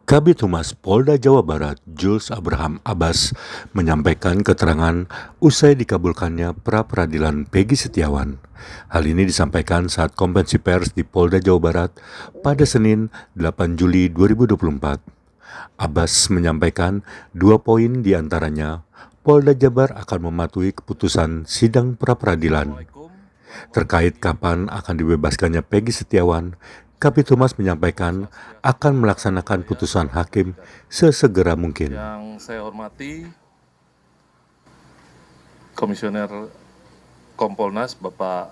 Kabid Humas Polda Jawa Barat, Jules Abraham Abbas, menyampaikan keterangan usai dikabulkannya pra-peradilan Peggy Setiawan. Hal ini disampaikan saat konferensi pers di Polda Jawa Barat pada Senin 8 Juli 2024. Abbas menyampaikan 2 poin diantaranya, Polda Jabar akan mematuhi keputusan sidang pra-peradilan. Terkait kapan akan dibebaskannya Peggy Setiawan, Kabid Humas menyampaikan akan melaksanakan putusan hakim sesegera mungkin. Yang saya hormati Komisioner Kompolnas Bapak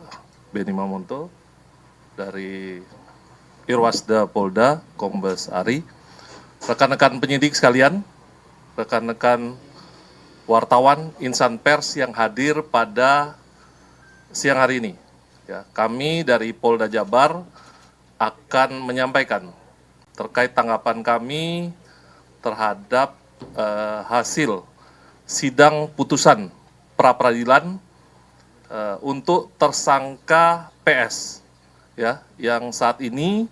Beni Mamonto, dari Irwasda Polda Kombes Ari, rekan-rekan penyidik sekalian, rekan-rekan wartawan, insan pers yang hadir pada siang hari ini. Ya, kami dari Polda Jabar akan menyampaikan terkait tanggapan kami terhadap hasil sidang putusan pra-peradilan untuk tersangka PS, ya, yang saat ini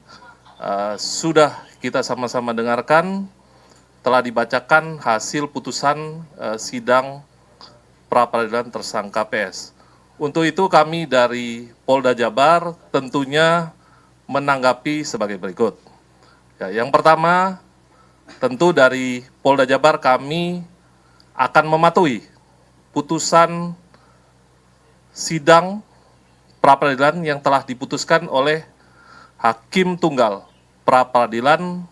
sudah kita sama-sama dengarkan, telah dibacakan hasil putusan sidang pra-peradilan tersangka PS. Untuk itu kami dari Polda Jabar tentunya menanggapi sebagai berikut. Ya, yang pertama, tentu dari Polda Jabar kami akan mematuhi putusan sidang pra-peradilan yang telah diputuskan oleh Hakim Tunggal pra-peradilan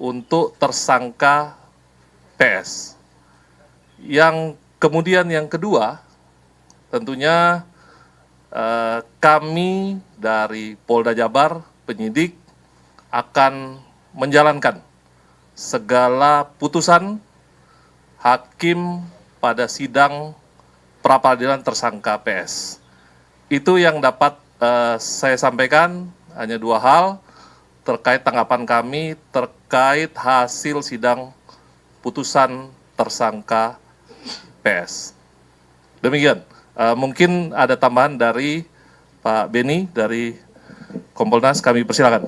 untuk tersangka PS. Yang kemudian yang kedua, tentunya kami dari Polda Jabar, penyidik, akan menjalankan segala putusan hakim pada sidang pra-peradilan tersangka PS. Itu yang dapat saya sampaikan, hanya 2 hal terkait tanggapan kami terkait hasil sidang putusan tersangka PS. Demikian. Mungkin ada tambahan dari Pak Beni dari Kompolnas, kami persilakan.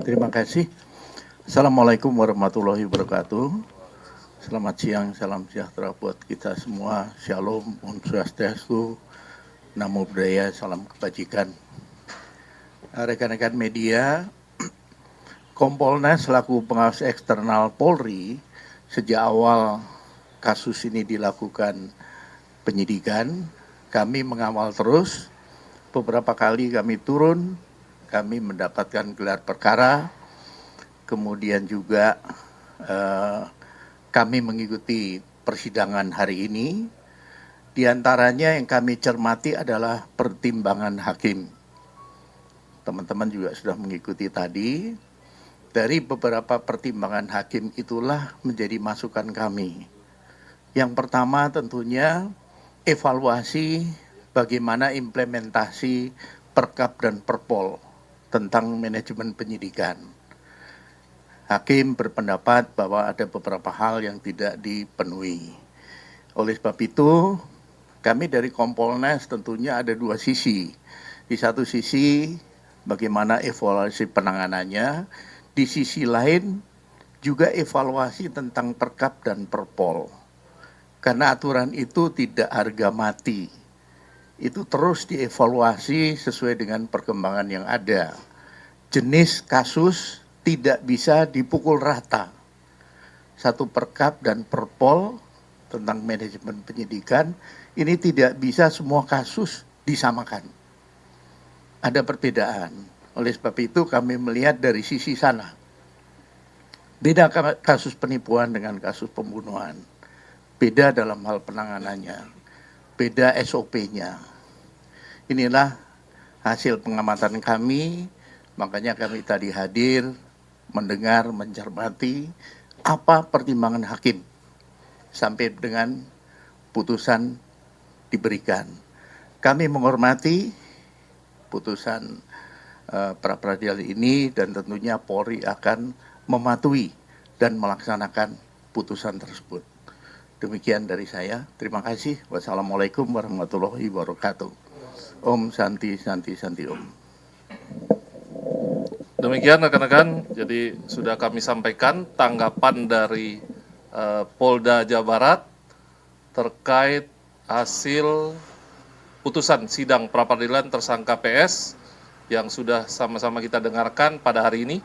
Terima kasih. Assalamualaikum warahmatullahi wabarakatuh. Selamat siang, salam sejahtera buat kita semua. Shalom, Om Swastiastu, Namo Buddhaya, salam kebajikan. Rekan-rekan media, Kompolnas selaku pengawas eksternal Polri, sejak awal kasus ini dilakukan penyidikan, kami mengawal terus. Beberapa kali kami turun, kami mendapatkan gelar perkara, kemudian juga kami mengikuti persidangan hari ini. Di antaranya yang kami cermati adalah pertimbangan hakim. Teman-teman juga sudah mengikuti tadi. Dari beberapa pertimbangan hakim itulah menjadi masukan kami. Yang pertama tentunya evaluasi bagaimana implementasi Perkap dan Perpol tentang manajemen penyidikan. Hakim berpendapat bahwa ada beberapa hal yang tidak dipenuhi. Oleh sebab itu, kami dari Kompolnas tentunya ada 2 sisi. Di satu sisi bagaimana evaluasi penanganannya, di sisi lain juga evaluasi tentang Perkap dan Perpol. Karena aturan itu tidak harga mati. Itu terus dievaluasi sesuai dengan perkembangan yang ada. Jenis kasus tidak bisa dipukul rata. Satu Perkap dan Perpol tentang manajemen penyidikan, ini tidak bisa semua kasus disamakan. Ada perbedaan. Oleh sebab itu kami melihat dari sisi sana. Beda kasus penipuan dengan kasus pembunuhan. Beda dalam hal penanganannya. Beda SOP-nya. Inilah hasil pengamatan kami, makanya kami tadi hadir, mendengar, mencermati apa pertimbangan hakim sampai dengan putusan diberikan. Kami menghormati putusan pra-peradilan ini dan tentunya Polri akan mematuhi dan melaksanakan putusan tersebut. Demikian dari saya. Terima kasih. Wassalamualaikum warahmatullahi wabarakatuh. Om Santi Santi Santi Om. Demikian rekan-rekan, jadi sudah kami sampaikan tanggapan dari Polda Jawa Barat terkait hasil putusan sidang pra-peradilan tersangka PS yang sudah sama-sama kita dengarkan pada hari ini.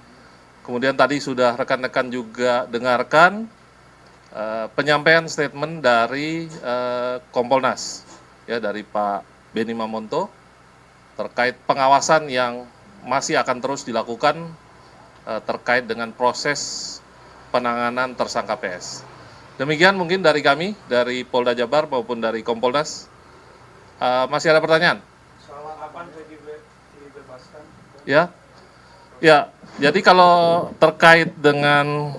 Kemudian tadi sudah rekan-rekan juga dengarkan penyampaian statement dari Kompolnas, ya, dari Pak Benny Mamonto terkait pengawasan yang masih akan terus dilakukan terkait dengan proses penanganan tersangka PS. Demikian mungkin dari kami, dari Polda Jabar maupun dari Kompolnas. Masih ada pertanyaan? Soal kapan Peggy dibebaskan? Ya, ya. Jadi kalau terkait dengan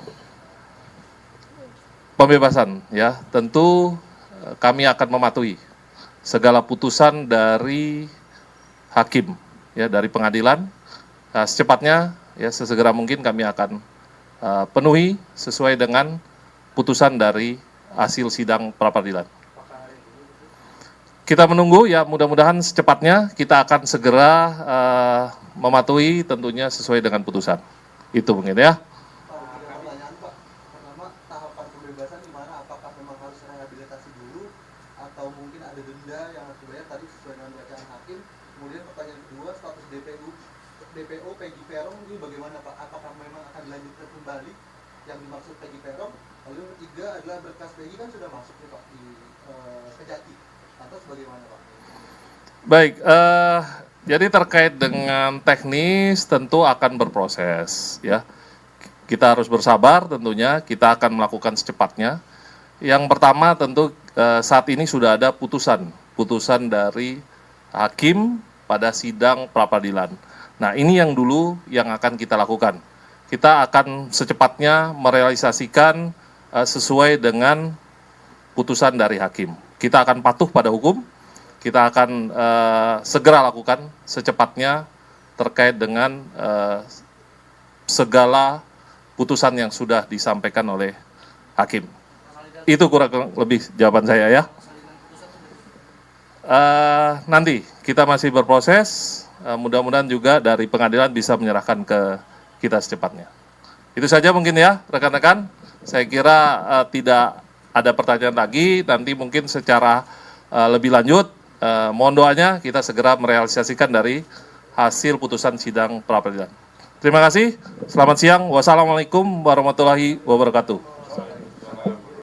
pembebasan, ya, tentu kami akan mematuhi segala putusan dari hakim, ya, dari pengadilan. Secepatnya, ya, sesegera mungkin kami akan penuhi sesuai dengan putusan dari hasil sidang pra-peradilan. Kita menunggu, ya, mudah-mudahan secepatnya kita akan segera mematuhi tentunya sesuai dengan putusan. Itu mungkin, ya. Pertanyaan Pak, pertama tahapan pembebasan di mana? Apakah memang harus rehabilitasi dulu atau mungkin ada denda yang harus dibayar tadi sesuai dengan bacaan hakim? Kemudian pertanyaan kedua, status DPO Peggy Peron ini bagaimana Pak? Apakah memang akan dilanjutkan kembali yang dimaksud Peggy Peron? Lalu yang ketiga adalah berkas Peggy kan sudah masuk nih Pak di Kejati. Lantas bagaimana Pak? Baik, jadi terkait dengan teknis tentu akan berproses, ya. Kita harus bersabar tentunya, kita akan melakukan secepatnya. Yang pertama tentu saat ini sudah ada putusan dari hakim pada sidang pra-peradilan. Nah, ini yang dulu yang akan kita lakukan. Kita akan secepatnya merealisasikan sesuai dengan putusan dari hakim. Kita akan patuh pada hukum, kita akan segera lakukan secepatnya terkait dengan segala putusan yang sudah disampaikan oleh hakim. Itu kurang lebih jawaban saya, ya. Nanti kita masih berproses, mudah-mudahan juga dari pengadilan bisa menyerahkan ke kita secepatnya. Itu saja mungkin, ya, rekan-rekan. Saya kira tidak ada pertanyaan lagi, nanti mungkin secara lebih lanjut, mohon doanya kita segera merealisasikan dari hasil putusan sidang pra-peradilan. Terima kasih, selamat siang, wassalamualaikum warahmatullahi wabarakatuh.